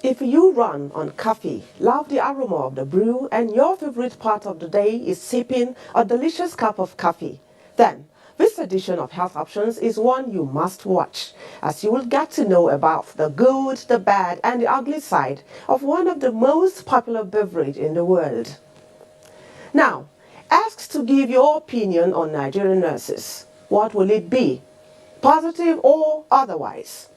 If you run on coffee, love the aroma of the brew, and your favorite part of the day is sipping a delicious cup of coffee, then this edition of Health Options is one you must watch, as you will get to know about the good, the bad, and the ugly side of one of the most popular beverages in the world. Now, asked to give your opinion on Nigerian nurses, what will it be? Positive or otherwise?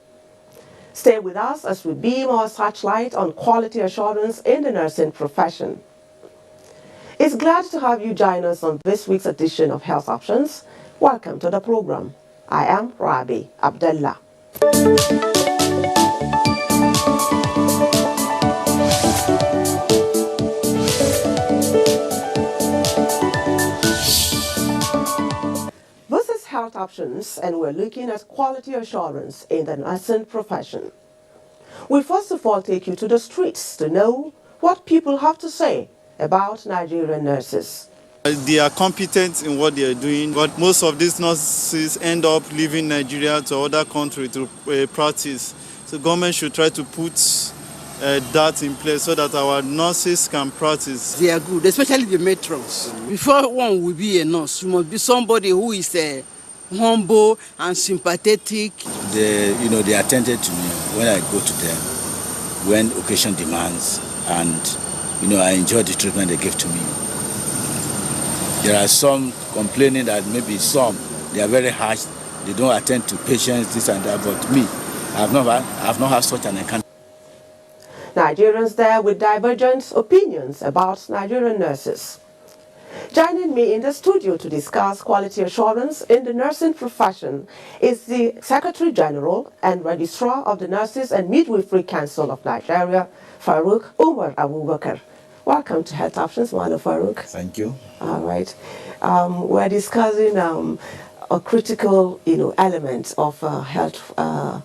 Stay with us as we beam our searchlight on quality assurance in the nursing profession. It's glad to have you join us on this week's edition of Health Options. Welcome to the program. I am Rabi Abdullah. This is Health Options, and we're looking at quality assurance in the nursing profession. We first of all take you to the streets to know what people have to say about Nigerian nurses. They are competent in what they are doing, but most of these nurses end up leaving Nigeria to other countries to practice. So government should try to put that in place so that our nurses can practice. They are good, especially the matrons. Before one will be a nurse, you must be somebody who is humble and sympathetic. They attended to me when I go to them, when occasion demands, and I enjoy the treatment they give to me. There are some complaining that maybe they are very harsh, they don't attend to patients, this and that, but me, I've not had such an encounter. Nigerians there with divergent opinions about Nigerian nurses. Joining me in the studio to discuss quality assurance in the nursing profession is the Secretary General and Registrar of the Nurses and Midwifery Council of Nigeria, Farouk Umar Abubakar. Welcome to Health Options, Mano Farouk. Thank you. All right. We're discussing a critical, element of health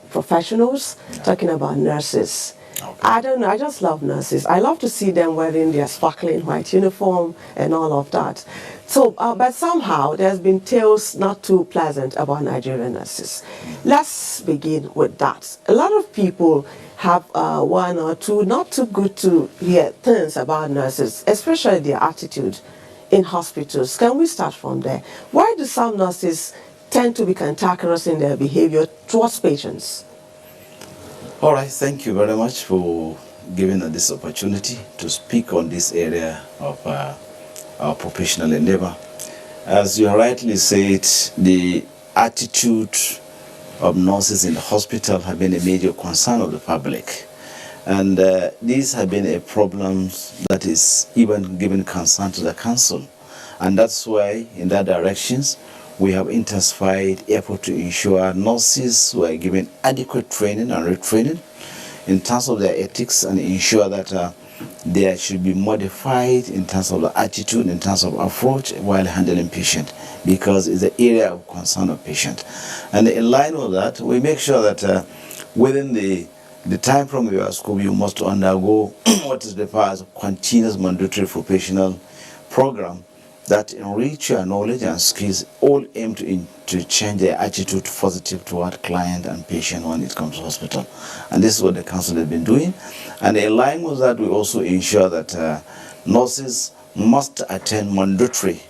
professionals, talking about nurses. Okay. I don't know, I just love nurses. I love to see them wearing their sparkling white uniform and all of that. So, but somehow there's been tales not too pleasant about Nigerian nurses. Let's begin with that. A lot of people have one or two not too good to hear things about nurses, especially their attitude in hospitals. Can we start from there? Why do some nurses tend to be cantankerous in their behavior towards patients? All right, thank you very much for giving us this opportunity to speak on this area of our professional endeavor. As you rightly said, the attitude of nurses in the hospital have been a major concern of the public. And these have been a problem that is even given concern to the council. And that's why, in that directions, we have intensified effort to ensure nurses were given adequate training and retraining in terms of their ethics, and ensure that they should be modified in terms of the attitude, in terms of approach while handling patient, because it's the area of concern of patient. And in line with that, we make sure that within the time from your school, you must undergo what is referred as a continuous mandatory professional program that enrich your knowledge and skills, all aim to change their attitude positive toward client and patient when it comes to hospital. And this is what the council has been doing. And in line with that, we also ensure that nurses must attend mandatory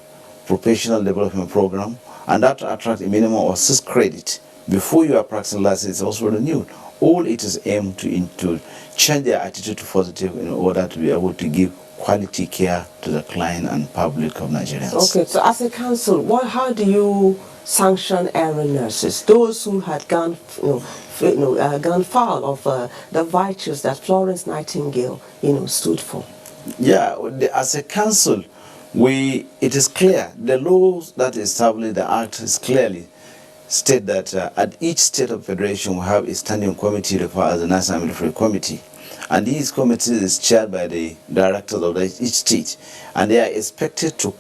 professional development program, and that attract a minimum of 6 credits before your practicing license is also renewed. All it is aimed to change their attitude to positive in order to be able to give quality care to the client and public of Nigerians. Okay, so as a council, how do you sanction erring nurses, those who had gone foul of the virtues that Florence Nightingale, stood for? Yeah, as a council, it is clear, the laws that establish the act is clearly state that at each state of federation we have a standing committee referred as the National Military Committee. And these committees is chaired by the directors of each state. And they are expected to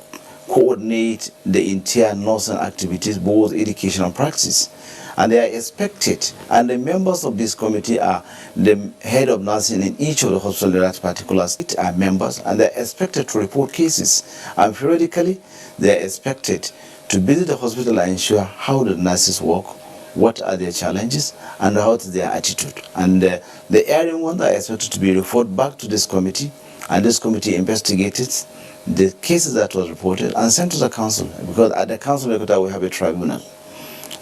coordinate the entire nursing activities, both education and practice. And they are expected, and the members of this committee are the head of nursing in each of the hospitals in that particular state are members, and they are expected to report cases. And periodically, they are expected to visit the hospital and ensure how the nurses work, what are their challenges, and how is their attitude. And the erring ones are expected to be referred back to this committee, and this committee investigated the cases that was reported and sent to the council, because at the council we have a tribunal.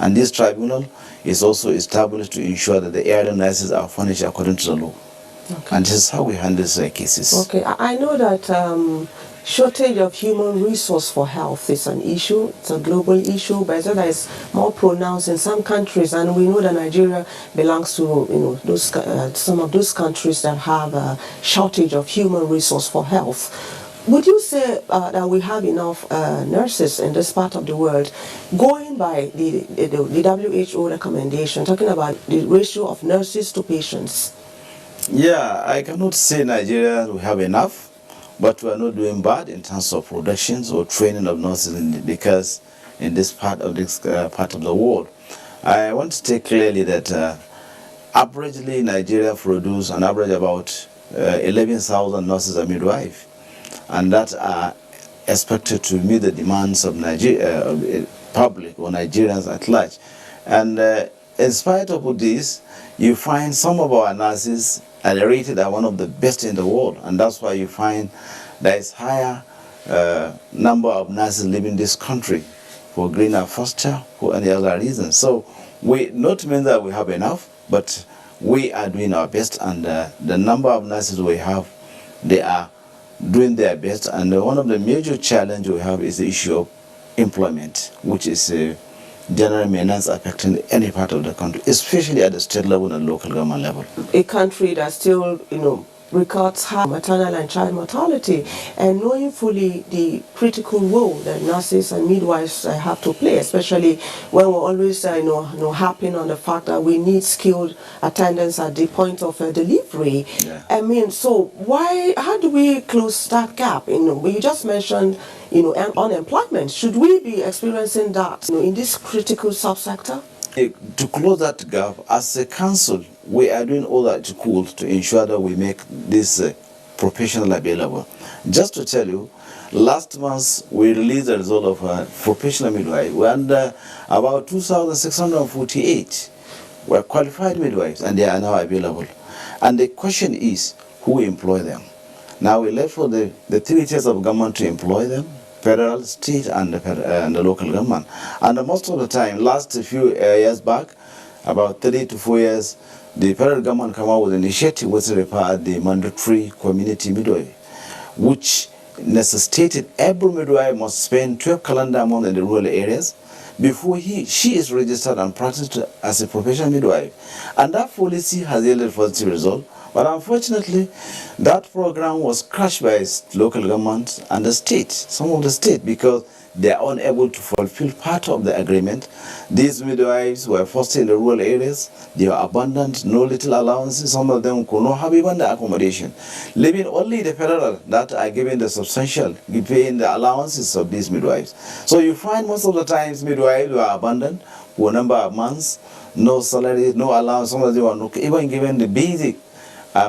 And this tribunal is also established to ensure that the erring nurses are punished according to the law. Okay. And this is how we handle cases. Okay, I know that shortage of human resource for health is an issue. It's a global issue, but that is more pronounced in some countries. And we know that Nigeria belongs to those some of those countries that have a shortage of human resource for health. Would you say that we have enough nurses in this part of the world, going by the WHO recommendation, talking about the ratio of nurses to patients? Yeah, I cannot say Nigeria we have enough, but we are not doing bad in terms of productions or training of nurses because in this part of the world. I want to state clearly that averagely Nigeria produces an average about 11,000 nurses and midwives. And that are expected to meet the demands of Nigeria, public or Nigerians at large. And in spite of this, you find some of our nurses are rated as one of the best in the world, and that's why you find there is higher number of nurses leaving this country for greener pasture, for any other reason. So we not mean that we have enough, but we are doing our best, and the number of nurses we have, they are doing their best. And one of the major challenges we have is the issue of employment, which is a general menace affecting any part of the country, especially at the state level and local government level. A country that still, records high maternal and child mortality, and knowing fully the critical role that nurses and midwives have to play, especially when we're always harping on the fact that we need skilled attendants at the point of delivery. Yeah. I mean, so how do we close that gap? You just mentioned unemployment. Should we be experiencing that in this critical subsector? To close that gap, as a council, we are doing all that cool to ensure that we make this professional available. Just to tell you, last month we released the result of professional midwives. We had about 2,648 were qualified midwives, and they are now available. And the question is, who employ them? Now we left for the three tiers of government to employ them: federal, state, and the local government. And most of the time, last few years back, about 3 to 4 years, the federal government came out with an initiative which referred the mandatory community midwife, which necessitated every midwife must spend 12 calendar months in the rural areas before she is registered and practiced as a professional midwife. And that policy has yielded positive result. But unfortunately, that program was crushed by local governments and the state, some of the state, because they are unable to fulfill part of the agreement. These midwives were fostered in the rural areas. They were abandoned, no little allowances. Some of them could not have even the accommodation. Leaving only the federal that are giving the substantial, paying the allowances of these midwives. So you find most of the times midwives were abandoned for a number of months, no salary, no allowance. Some of them were not even given the basic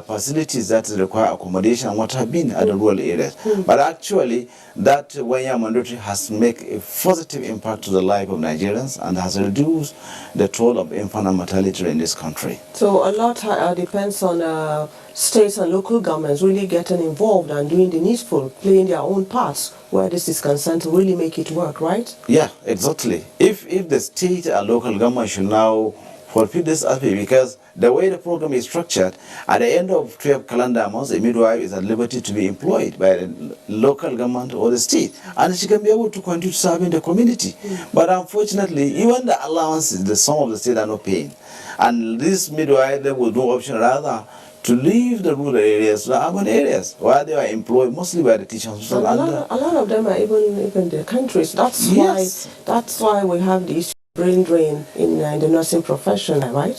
facilities that require accommodation and what have been at the rural areas. But actually, that one-year mandatory has made a positive impact to the life of Nigerians and has reduced the toll of infant mortality in this country. So a lot depends on states and local governments really getting involved and doing the needful, playing their own parts where this is concerned to really make it work, right? Yeah, exactly. If the state and local government should now fulfill this aspect, because the way the program is structured, at the end of 12 calendar months, a midwife is at liberty to be employed by the local government or the state, and she can be able to continue serving the community. But unfortunately, even the allowances, some of the state are not paying. And this midwife, there was no option rather to leave the rural areas to the urban areas, where they are employed mostly by the teachers. A lot of them are even the countries. That's why we have the issue. brain drain in the nursing profession, right?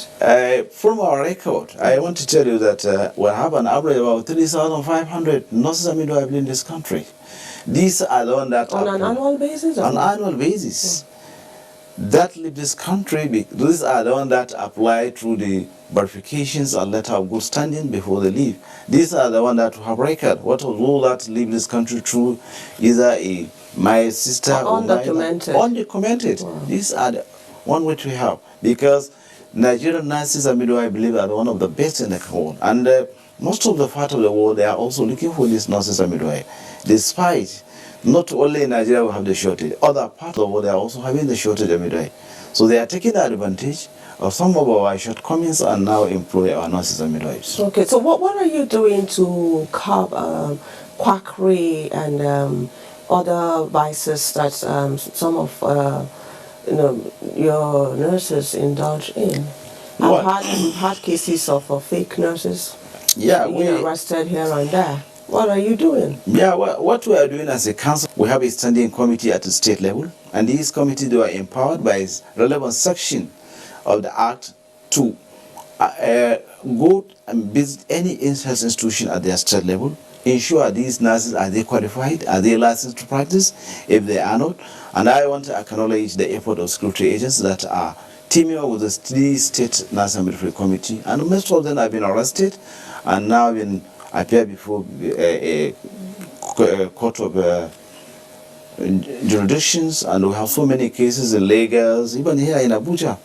From our record, I want to tell you that we have an average of about 3,500 nurses and midwives in this country. These are the ones that on an annual basis? On an annual basis. That leave this country, these are the ones that apply through the verifications and letter of good standing before they leave. These are the ones that have record. What of all that leave this country through either my sister or undocumented. Undocumented. Wow. These are the one which we have, because Nigerian nurses and midwives, I believe, are one of the best in the world. And most of the part of the world, they are also looking for these nurses and midwives. Despite not only in Nigeria we have the shortage, other parts of the world they are also having the shortage of midwives. So they are taking advantage of some of our shortcomings and now employ our nurses and midwives. Okay, so what are you doing to curb quackery and other vices that some of your nurses indulge in? I've had cases of fake nurses being arrested here and there. What are you doing? Yeah, what we are doing as a council, we have a standing committee at the state level, and these committees, they are empowered by relevant section of the Act to go and visit any health institution at their state level, ensure these nurses, are they qualified, are they licensed to practice, if they are not. And I want to acknowledge the effort of security agents that are teaming up with the state nurse and midwifery committee, and most of them have been arrested and now been appear before a court of jurisdictions, and we have so many cases in Lagos, even here in Abuja,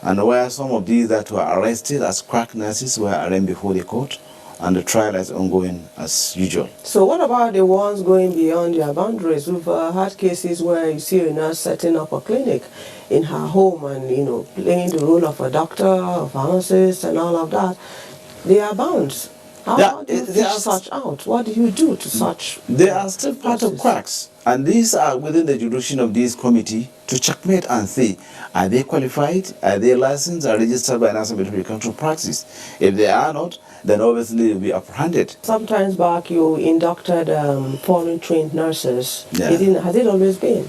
and where some of these that were arrested as crack nurses were arraigned before the court, and the trial is ongoing as usual. So what about the ones going beyond their boundaries? We've had cases where you see a nurse setting up a clinic in her home and, playing the role of a doctor, a pharmacist, and all of that. They are bound. How do you fish such out? What do you do to such? They are still part of cracks, and these are within the jurisdiction of this committee to checkmate and see, are they qualified, are they licensed, are registered by National Military Control Practice. If they are not, then obviously they will be apprehended. Sometimes back you inducted foreign trained nurses. Yeah. Has it always been?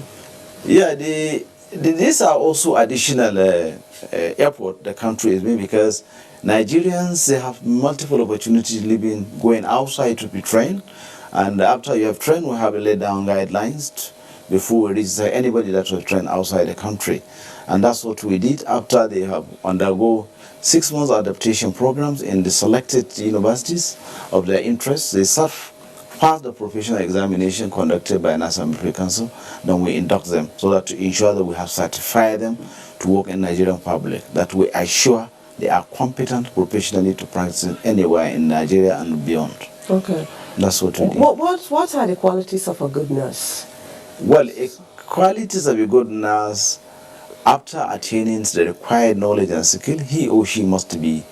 Yeah, these are also additional effort the country is making, because Nigerians, they have multiple opportunities going outside to be trained, and after you have trained, we have laid down guidelines before we register anybody that was trained outside the country. And that's what we did after they have undergo 6 months adaptation programs in the selected universities of their interest. They pass the professional examination conducted by National Military Council, then we induct them so that to ensure that we have certified them to work in Nigerian public, that we assure they are competent professionally to practice anywhere in Nigeria and beyond. Okay. That's what we do. What are the qualities of a good nurse? Well, qualities of a good nurse, after attaining the required knowledge and skill, he or she must be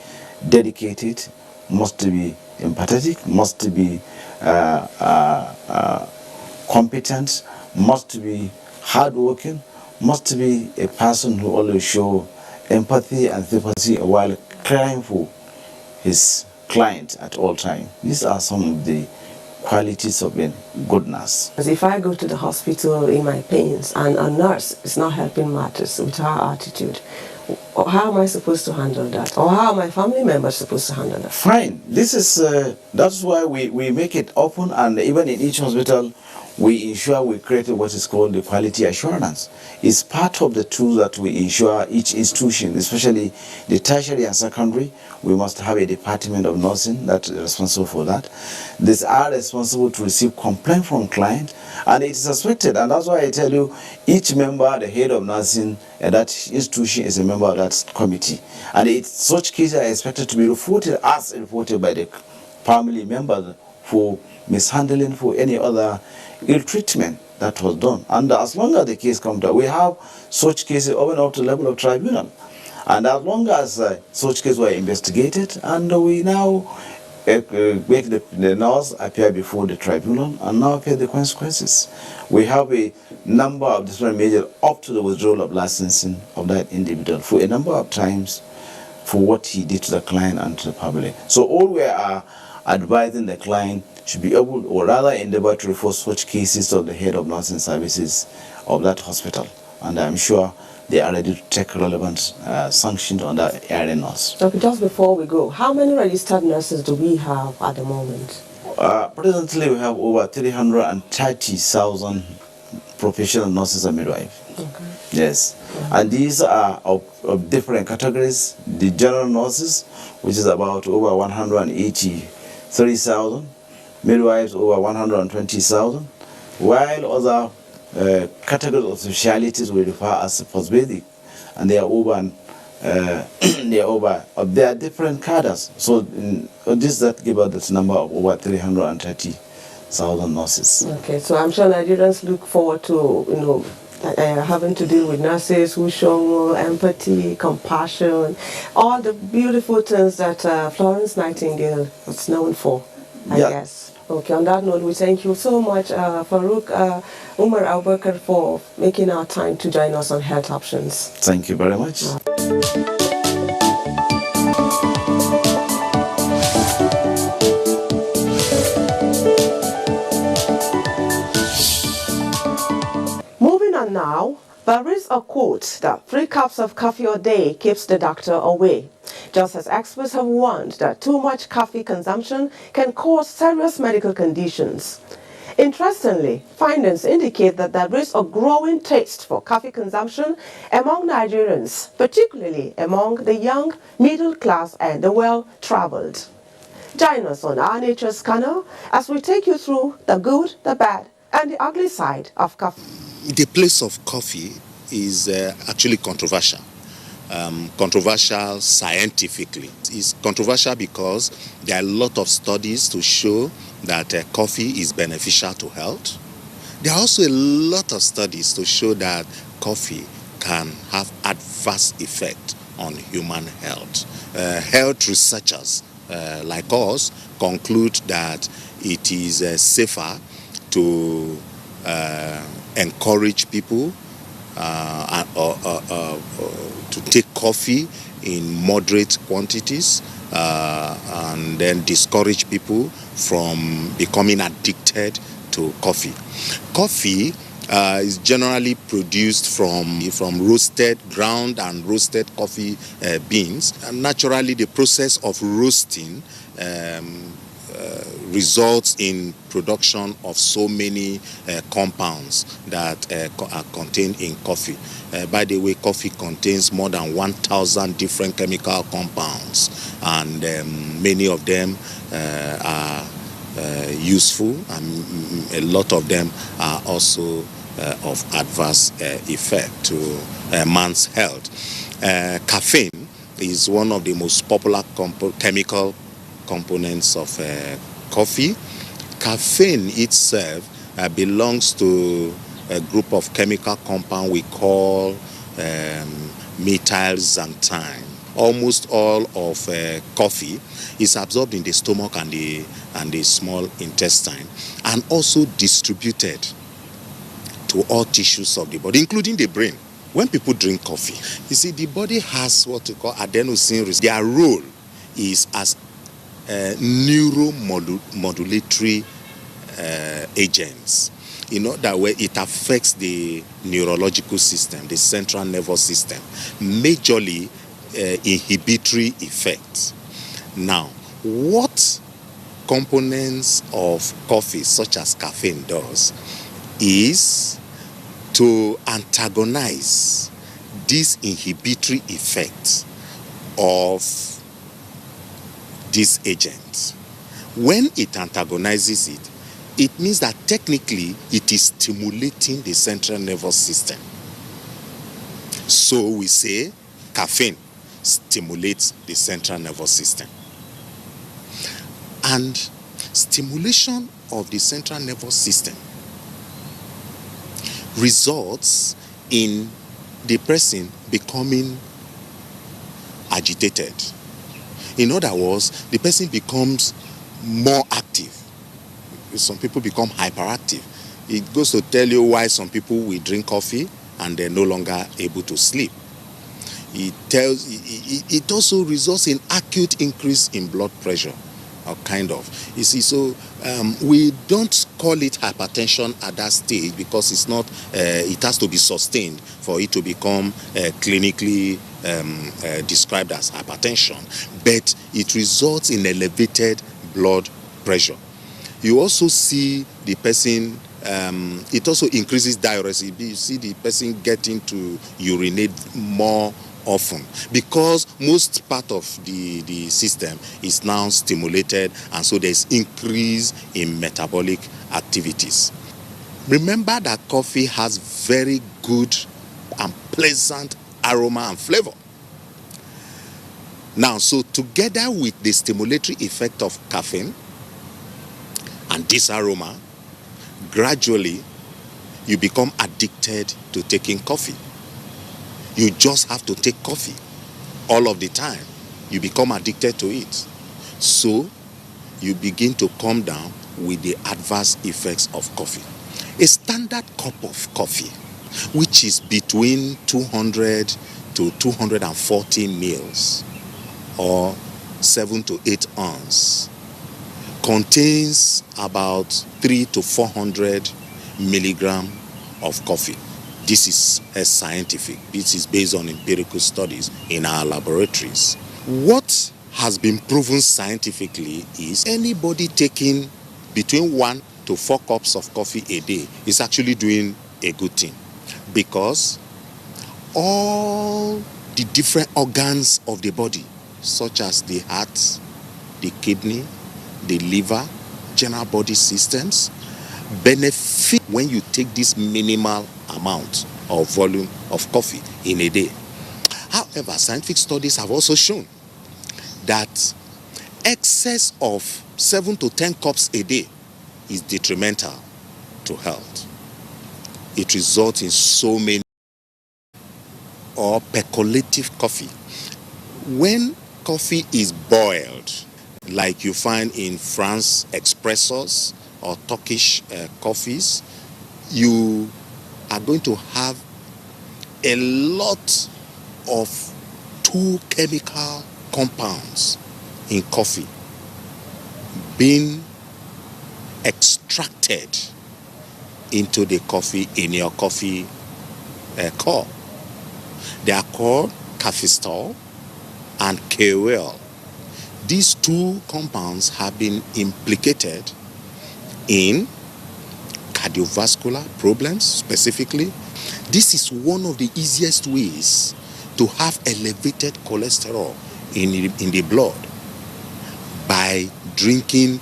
dedicated, must be empathetic, must be competent, must be hardworking, must be a person who always shows empathy and sympathy while caring for his client at all times. These are some of the qualities of a good nurse. As if I go to the hospital in my pains and a nurse is not helping matters with her attitude, how am I supposed to handle that? Or how are my family members supposed to handle that? Fine. This is that's why we make it open, and even in each hospital we ensure we create what is called the quality assurance. It's part of the tool that we ensure each institution, especially the tertiary and secondary, we must have a department of nursing that is responsible for that. These are responsible to receive complaint from client, and it is suspected, and that's why I tell you, each member, the head of nursing at that institution is a member of that committee. And such cases are expected to be reported as reported by the family members for mishandling, for any other ill treatment that was done. And as long as the case comes out, we have such cases even up to the level of tribunal. And as long as such cases were investigated, and we now make the nurse appear before the tribunal and now pay the consequences. We have a number of different measures up to the withdrawal of licensing of that individual for a number of times for what he did to the client and to the public. So all we are advising the client should be able, or rather endeavor to refer such cases to the head of nursing services of that hospital. And I'm sure they are ready to take relevant sanctions on that area nurse. Okay, just before we go, how many registered nurses do we have at the moment? Presently, we have over 330,000 professional nurses and midwives. Okay. Yes, and these are of different categories. The general nurses, which is about over 183,000, midwives over 120,000, while other categories of specialities we refer as post-basic, and they are over. They are different cadres. So this that give us this number of over 330,000 nurses. Okay, so I'm sure Nigerians look forward to having to deal with nurses who show empathy, compassion, all the beautiful things that Florence Nightingale was known for, I guess. Okay, on that note, we thank you so much, Farouk Umar Abubakar, for making our time to join us on Health Options. Thank you very much. Moving on now, there is a quote that 3 cups of coffee a day keeps the doctor away. Just as experts have warned that too much coffee consumption can cause serious medical conditions. Interestingly, findings indicate that there is a growing taste for coffee consumption among Nigerians, particularly among the young, middle class and the well-traveled. Join us on Our Nature Scanner as we take you through the good, the bad and the ugly side of coffee. The place of coffee is actually controversial. Controversial scientifically. It's controversial because there are a lot of studies to show that coffee is beneficial to health. There are also a lot of studies to show that coffee can have adverse effect on human health. Health researchers like us conclude that it is safer to encourage people to take coffee in moderate quantities and then discourage people from becoming addicted to coffee. Coffee is generally produced from roasted, ground and roasted coffee beans. And naturally, the process of roasting results in production of so many compounds that are contained in coffee. By the way, coffee contains more than 1,000 different chemical compounds, and many of them are useful, and a lot of them are also of adverse effect to man's health. Caffeine is one of the most popular chemical components of coffee. Caffeine itself belongs to a group of chemical compound we call methylxanthine. Almost all of coffee is absorbed in the stomach and the small intestine, and also distributed to all tissues of the body, including the brain. When people drink coffee, you see, the body has what we call adenosine receptors. Their role is as neuromodulatory agents. In other way, it affects the neurological system, the central nervous system, majorly inhibitory effects. Now, what components of coffee, such as caffeine, does is to antagonize this inhibitory effect of this agent. When it antagonizes it, it means that technically it is stimulating the central nervous system. So we say caffeine stimulates the central nervous system. And stimulation of the central nervous system results in the person becoming agitated. In other words, the person becomes more active. Some people become hyperactive. It goes to tell you why some people will drink coffee and they're no longer able to sleep. It also results in acute increase in blood pressure. or kind of. You see, so we don't call it hypertension at that stage because it's not, it has to be sustained for it to become clinically described as hypertension, but it results in elevated blood pressure. You also see the person, it also increases diuresis. You see the person getting to urinate more often because most part of the system is now stimulated, and so there's increase in metabolic activities. Remember that coffee has very good and pleasant aroma and flavor. Now, so together with the stimulatory effect of caffeine and this aroma, gradually you become addicted to taking coffee. You just have to take coffee all of the time. You become addicted to it. So you begin to come down with the adverse effects of coffee. A standard cup of coffee, which is between 200 to 240 mils or 7 to 8 ounces, contains about 300 to 400 milligrams of coffee. This is scientific. This is based on empirical studies in our laboratories. What has been proven scientifically is anybody taking between 1 to 4 cups of coffee a day is actually doing a good thing, because all the different organs of the body, such as the heart, the kidney, the liver, general body systems, benefit when you take this minimal amount or volume of coffee in a day. However, scientific studies have also shown that excess of 7 to 10 cups a day is detrimental to health. It results in so many or percolative coffee. When coffee is boiled, like you find in France espressos or Turkish coffees, you are going to have a lot of 2 chemical compounds in coffee being extracted into the coffee in your coffee core. They are called caffeistol and KOL. These 2 compounds have been implicated in cardiovascular problems specifically. This is one of the easiest ways to have elevated cholesterol in the blood, by drinking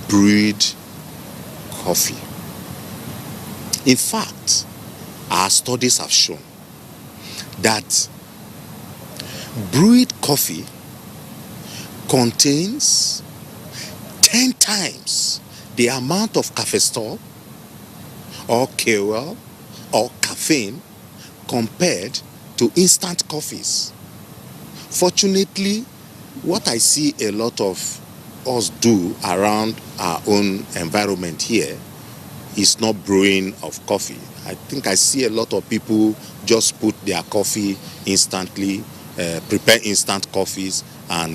brewed coffee. In fact, our studies have shown that brewed coffee contains 10 times the amount of caffeistol or KOL or caffeine compared to instant coffees. Fortunately, what I see a lot of us do around our own environment here is not brewing of coffee. I think I see a lot of people just put their coffee instantly, prepare instant coffees and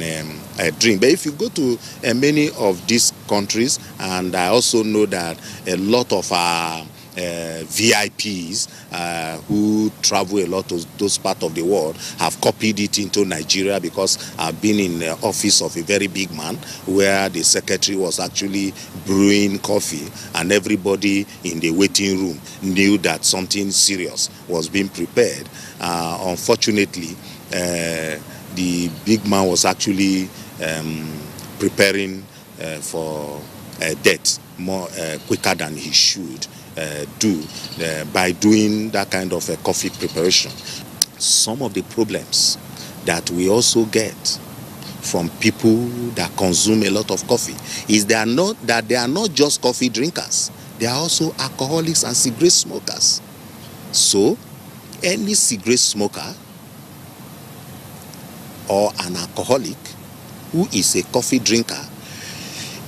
drink. But if you go to many of these countries, and I also know that a lot of our VIPs who travel a lot to those parts of the world have copied it into Nigeria, because I've been in the office of a very big man where the secretary was actually brewing coffee, and everybody in the waiting room knew that something serious was being prepared. Unfortunately, the big man was actually preparing for death more quicker than he should do by doing that kind of a coffee preparation. Some of the problems that we also get from people that consume a lot of coffee is they are not just coffee drinkers. They are also alcoholics and cigarette smokers. So any cigarette smoker or an alcoholic who is a coffee drinker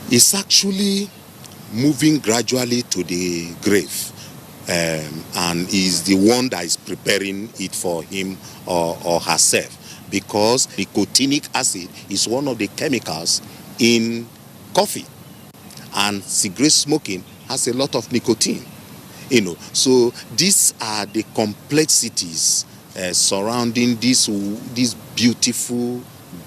is actually moving gradually to the grave, and is the one that is preparing it for him or herself, because nicotinic acid is one of the chemicals in coffee, and cigarette smoking has a lot of nicotine. So these are the complexities surrounding this beautiful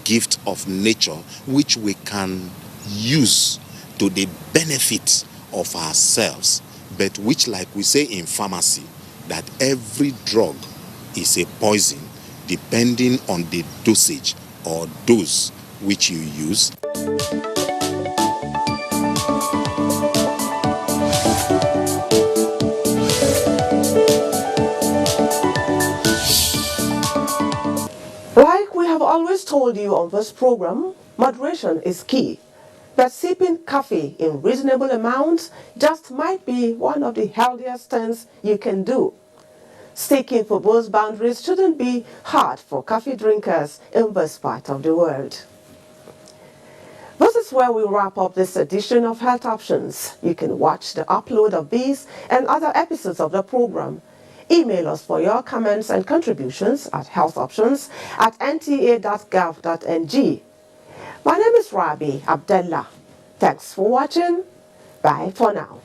gift of nature, which we can use to the benefit of ourselves, but which, like we say in pharmacy, that every drug is a poison depending on the dosage or dose which you use. Like we have always told you on this program, moderation is key. But sipping coffee in reasonable amounts just might be one of the healthiest things you can do. Sticking to those boundaries shouldn't be hard for coffee drinkers in this part of the world. This is where we wrap up this edition of Health Options. You can watch the upload of these and other episodes of the program. Email us for your comments and contributions at healthoptions@nta.gov.ng. My name is Rabi Abdullah. Thanks for watching. Bye for now.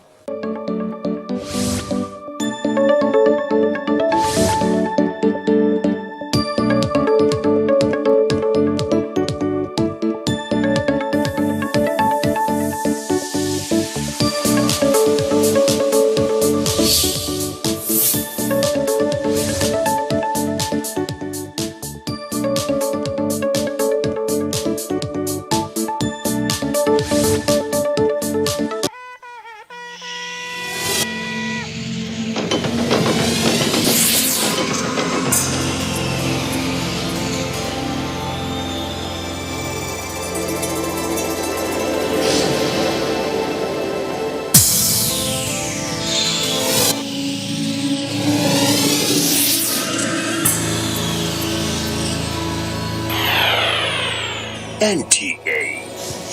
NTA,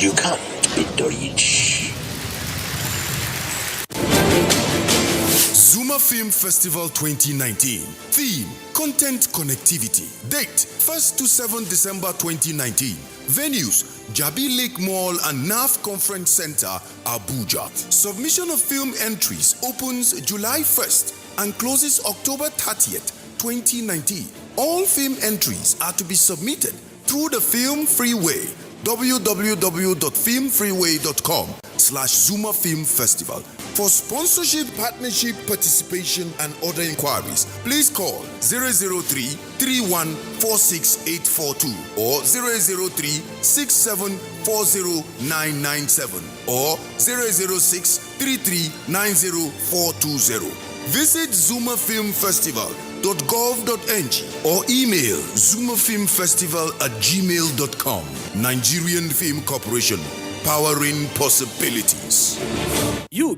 you can't beat the rich. Zuma Film Festival 2019. Theme: Content Connectivity. Date: 1st to 7th December 2019. Venues: Jabi Lake Mall and NAF Conference Center, Abuja. Submission of film entries opens July 1st and closes October 30th, 2019. All film entries are to be submitted through the Film Freeway, www.filmfreeway.com/Zuma Film Festival. For sponsorship, partnership, participation, and other inquiries, please call 003-3146-842 or 003-6740997 or 006-3390-420. Visit zumafilmfestival.gov.ng or email zumafilmfestival@gmail.com. Nigerian Film Corporation, powering possibilities. You